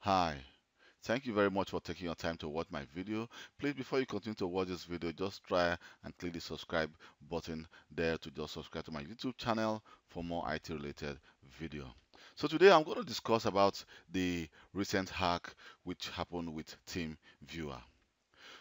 Hi, thank you very much for taking your time to watch my video. Please, before you continue to watch this video, just try and click the subscribe button there to just subscribe to my YouTube channel for more IT related video. So today I'm going to discuss about the recent hack which happened with TeamViewer.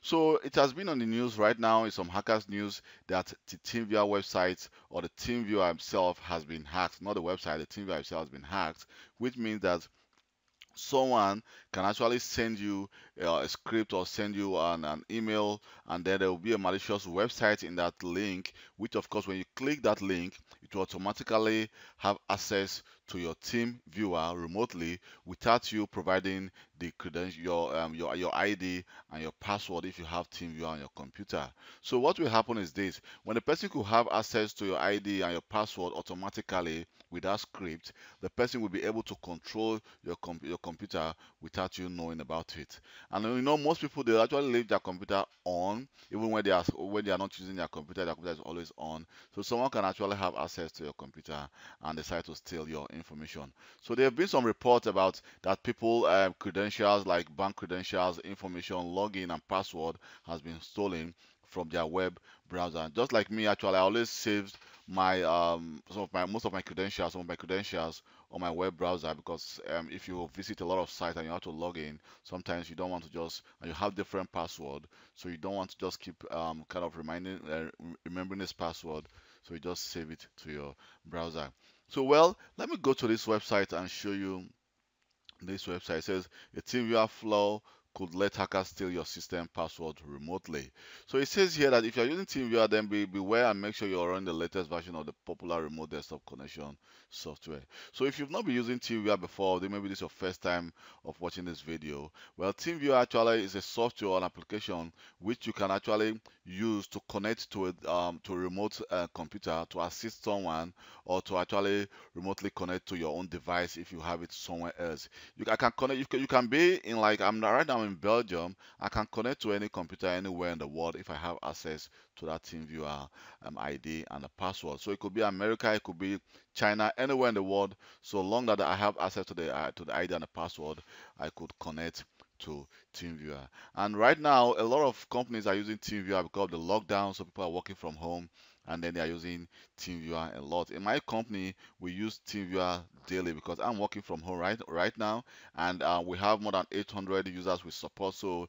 So it has been on the news right now in some hackers news that the TeamViewer website or the TeamViewer himself has been hacked. Not the website, the TeamViewer himself has been hacked, which means that someone can actually send you a script or send you an email, and then there will be a malicious website in that link, which of course when you click that link it will automatically have access to your team viewer remotely without you providing the credential your ID and your password if you have team viewer on your computer. So what will happen is this: when the person could have access to your ID and your password automatically with that script, the person will be able to control your computer without you knowing about it. And most people, they actually leave their computer on even when they are not using their computer is always on. So someone can actually have access to your computer and decide to steal your information. So there have been some reports about that people credentials like bank credentials, information, login and password has been stolen from their web browser. Just like me, actually, I always saved my most of my credentials, some of my credentials on my web browser, because if you visit a lot of sites and you have to log in, sometimes you don't want to just, and you have different password, so you don't want to just keep kind of remembering this password, so you just save it to your browser. So well, let me go to this website and show you. This website says a TeamViewer flaw could let hackers steal your system password remotely. So it says here that if you're using TeamViewer, then beware and make sure you're running the latest version of the popular remote desktop connection software. So if you've not been using TeamViewer before, then maybe this is your first time of watching this video. Well, TeamViewer actually is a software or an application which you can actually use to connect to a remote computer to assist someone, or to actually remotely connect to your own device if you have it somewhere else. I can connect. You can be in, like, right now in Belgium. I can connect to any computer anywhere in the world if I have access to that TeamViewer ID and the password. So it could be America, it could be China, anywhere in the world. So long that I have access to the ID and the password, I could connect to TeamViewer. And right now, a lot of companies are using TeamViewer because of the lockdown. So people are working from home, and then they are using TeamViewer a lot. In my company, we use TeamViewer daily because I'm working from home right now, and we have more than 800 users we support. So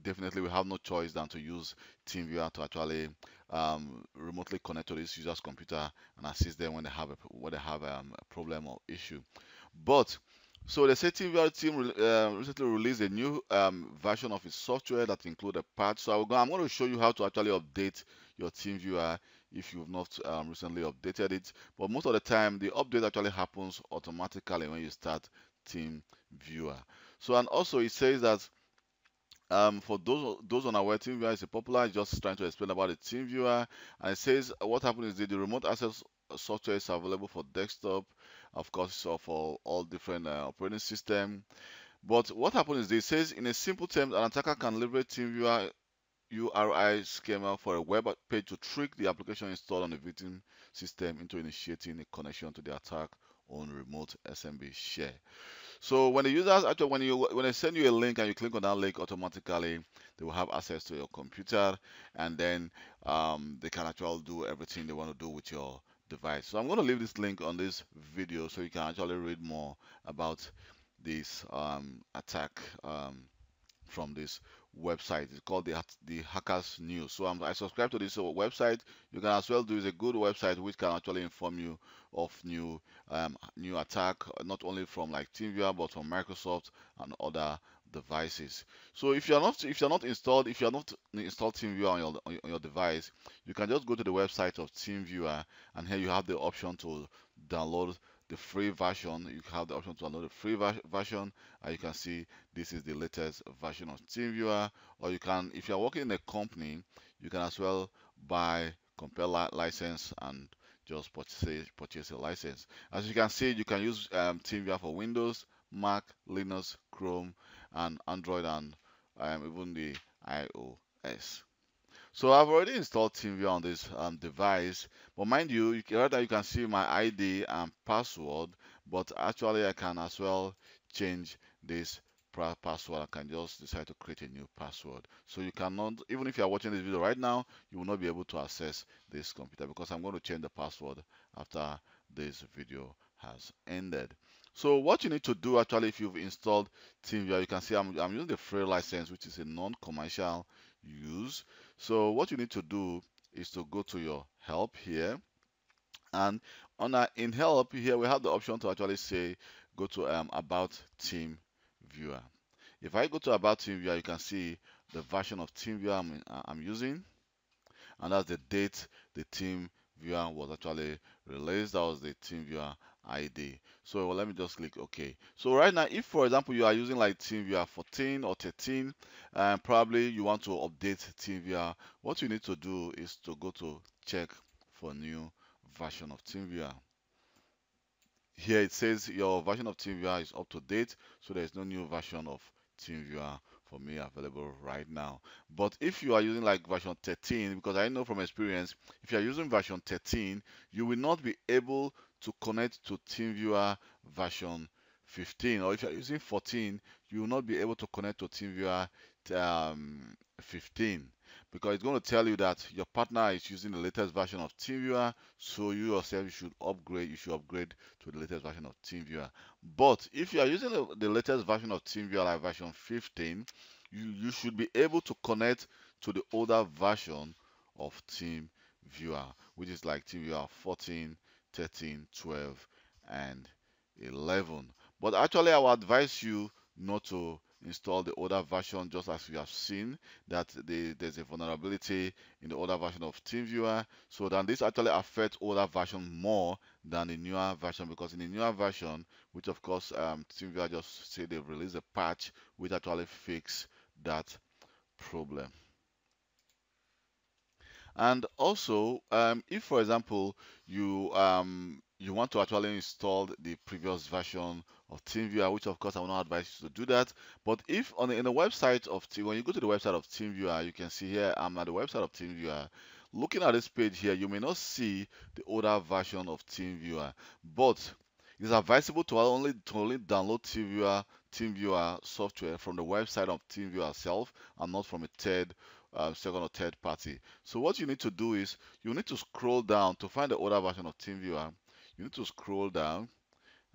definitely we have no choice than to use TeamViewer to actually remotely connect to this user's computer and assist them when they have a problem or issue. But so the TeamViewer team recently released a new version of its software that include a patch. So I'm going to show you how to actually update your TeamViewer if you've not recently updated it. But most of the time, the update actually happens automatically when you start TeamViewer. So, and also it says that for those unaware, TeamViewer is a popular. Just trying to explain about the TeamViewer, and it says what happened is that the remote access software is available for desktop, of course, so for all different operating system. But what happened is it says in a simple term, an attacker can leverage TeamViewer URI schema for a web page to trick the application installed on the victim system into initiating a connection to the attack on remote SMB share. So when the users actually when they send you a link and you click on that link, automatically they will have access to your computer, and then they can actually do everything they want to do with your device. So I'm going to leave this link on this video so you can actually read more about this attack from this website. It's called the Hackers News. So I subscribe to this website. You can as well do. It's a good website which can actually inform you of new attack, not only from like TeamViewer but from Microsoft and other devices. So if you're not installed TeamViewer on your device, you can just go to the website of TeamViewer, and here you have the option to download the free version. You have the option to download the free version, and you can see this is the latest version of TeamViewer. Or you can, if you're working in a company, you can as well buy compare license and just purchase a license. As you can see, you can use TeamViewer for Windows, Mac, Linux, Chrome, and Android, and even the iOS. So I've already installed TeamViewer on this device, but mind you, you can see my ID and password, but actually I can as well change this password, I can just decide to create a new password. So you cannot, even if you are watching this video right now, you will not be able to access this computer because I'm going to change the password after this video has ended. So what you need to do actually, if you've installed TeamViewer, you can see I'm using the free license, which is a non-commercial use. So what you need to do is to go to your help here, and on our in help here we have the option to actually say go to about TeamViewer. If I go to about TeamViewer, you can see the version of TeamViewer I'm using, and that's the date the TeamViewer was actually released. That was the TeamViewer ID. So let me just click OK. So right now, if for example you are using like TeamViewer 14 or 13, and probably you want to update TeamViewer, what you need to do is to go to check for new version of TeamViewer. Here it says your version of TeamViewer is up to date, so there is no new version of TeamViewer for me available right now. But if you are using like version 13, because I know from experience, if you are using version 13, you will not be able to connect to TeamViewer version 15, or if you are using 14, you will not be able to connect to TeamViewer 15, because it's going to tell you that your partner is using the latest version of TeamViewer, so you yourself you should upgrade. You should upgrade to the latest version of TeamViewer. But if you are using the latest version of TeamViewer, like version 15, you should be able to connect to the older version of TeamViewer, which is like TeamViewer 14, 13, 12, and 11. But actually, I would advise you not to install the older version, just as we have seen that there's a vulnerability in the older version of TeamViewer. So then this actually affects older version more than the newer version, because in the newer version, which of course TeamViewer just say they've released a patch which actually fix that problem. And also, if for example you want to actually install the previous version of TeamViewer, which of course I will not advise you to do that. But if in the website of when you go to the website of TeamViewer, you can see here I'm at the website of TeamViewer. Looking at this page here, you may not see the older version of TeamViewer, but it's advisable to only download TeamViewer software from the website of TeamViewer itself, and not from a second or third party. So what you need to do is you need to scroll down to find the older version of TeamViewer. You need to scroll down,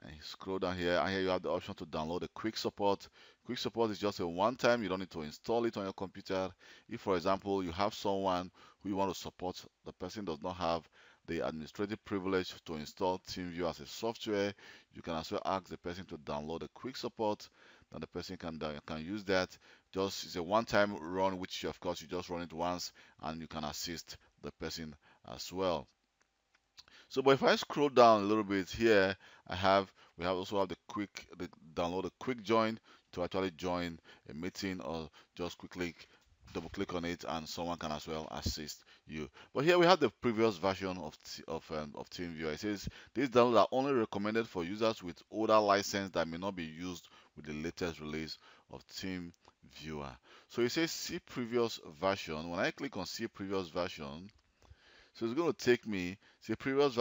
and you scroll down here, and here you have the option to download the quick support. Quick support is just a one-time. You don't need to install it on your computer. If for example you have someone who you want to support, the person does not have the administrative privilege to install TeamViewer as a software, you can as well ask the person to download the quick support, and the person can use that. Just it's a one-time run, which of course you just run it once, and you can assist the person as well. So, but if I scroll down a little bit here, we also have the download a quick join to actually join a meeting, or just quickly double click on it and someone can as well assist you. But here we have the previous version of TeamViewer. It says these downloads are only recommended for users with older license that may not be used with the latest release of TeamViewer. So it says see previous version. When I click on see previous version, so it's going to take me to previous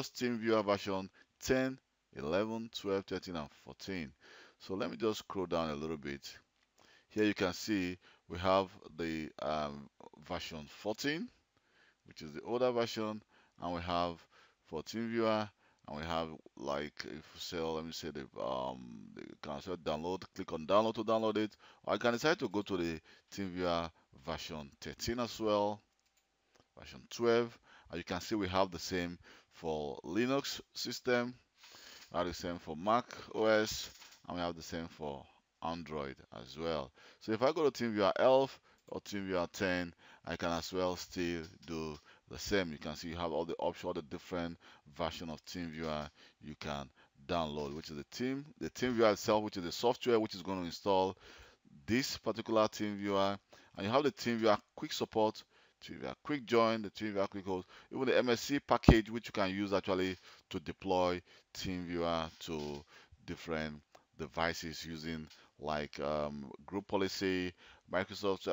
TeamViewer version 10, 11, 12, 13, and 14. So let me just scroll down a little bit. Here you can see we have the version 14, which is the older version, and we have for TeamViewer, and we have like if you say, let me say you can also download, click on download to download it, or I can decide to go to the TeamViewer version 13 as well, version 12, and you can see we have the same for Linux system, we have the same for Mac OS, and we have the same for Android as well. So if I go to TeamViewer 11 or TeamViewer 10, I can as well still do the same. You can see you have all the options, all the different version of TeamViewer you can download, which is the TeamViewer itself, which is the software which is going to install this particular TeamViewer, and you have the TeamViewer quick support, TeamViewer quick join, the TeamViewer quick host, even the MSC package which you can use actually to deploy TeamViewer to different devices using like group policy, Microsoft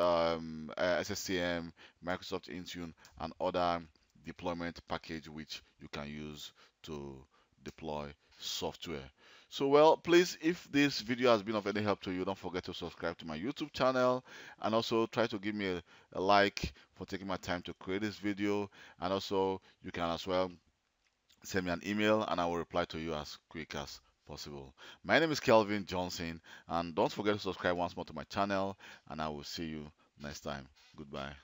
SSCM, Microsoft Intune, and other deployment package which you can use to deploy software. So, well, please, if this video has been of any help to you, don't forget to subscribe to my YouTube channel, and also try to give me a like for taking my time to create this video. And also, you can as well send me an email and I will reply to you as quick as possible. My name is Kelvin Johnson, and don't forget to subscribe once more to my channel, and I will see you next time. Goodbye.